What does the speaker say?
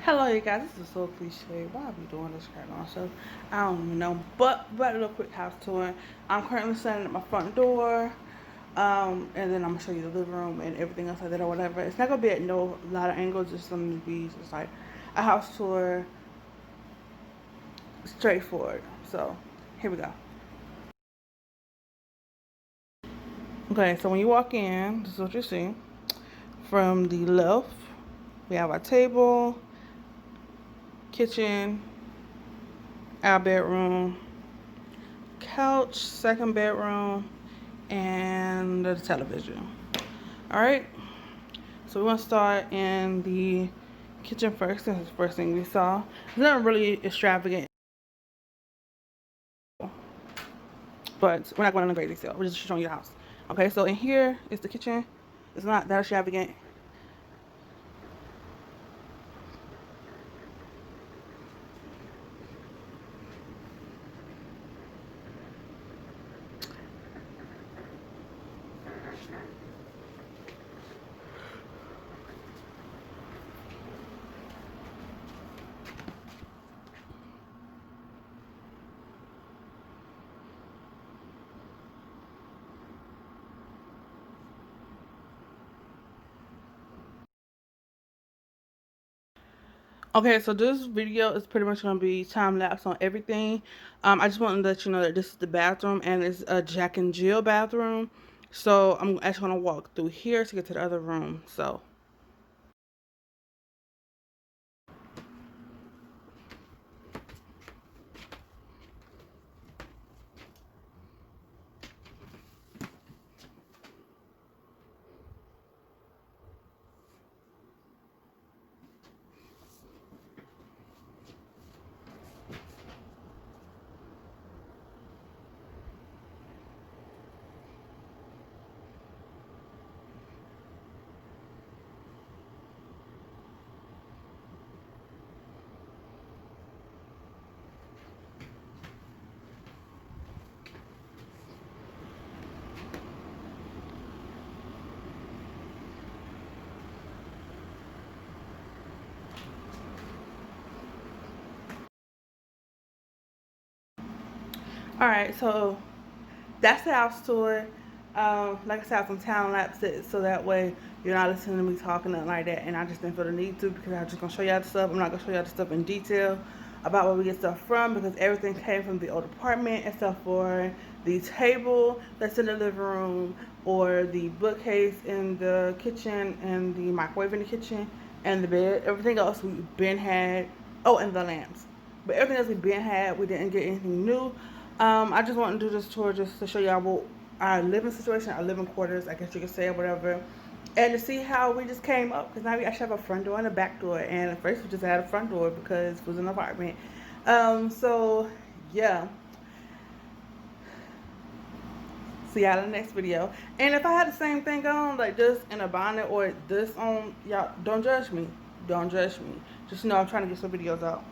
Hello, you guys. This is so cliche. Why are we doing this right now? So, I don't even know. But we're about to do a quick house tour. I'm currently standing at my front door. And then I'm gonna show you the living room and everything else like that or whatever. It's not gonna be at no lot of angles. Just gonna be just like a house tour, straightforward. So, here we go. Okay, so when you walk in, this is what you see. From the left, we have our table, kitchen, our bedroom, couch, second bedroom, and the television. All right, so we want to start in the kitchen first. This is the first thing we saw. It's not really extravagant, but we're not going on a great detail. We're just showing you the house. Okay, so in here is the kitchen. It's not that extravagant. Okay, so this video is pretty much going to be time lapse on everything. I just want to let you know that this is the bathroom and it's a Jack and Jill bathroom. So I'm actually going to walk through here to get to the other room. So, all right, so that's the house tour. Like I said, I have some time lapses so that way you're not listening to me talking nothing like that. And I just didn't feel the need to because I'm just gonna show y'all the stuff. I'm not gonna show y'all the stuff in detail about where we get stuff from because everything came from the old apartment except for the table that's in the living room or the bookcase in the kitchen and the microwave in the kitchen and the bed. Everything else we've been had. Oh, and the lamps. But everything else we've been had, we didn't get anything new. I just want to do this tour just to show y'all what our living situation, our living quarters, I guess you could say, or whatever, and to see how we just came up. Because now we actually have a front door and a back door, and at first we just had a front door because it was an apartment. So yeah. See y'all in the next video. And if I had the same thing on, like this in a bonnet or this on, y'all don't judge me. Don't judge me. Just know I'm trying to get some videos out.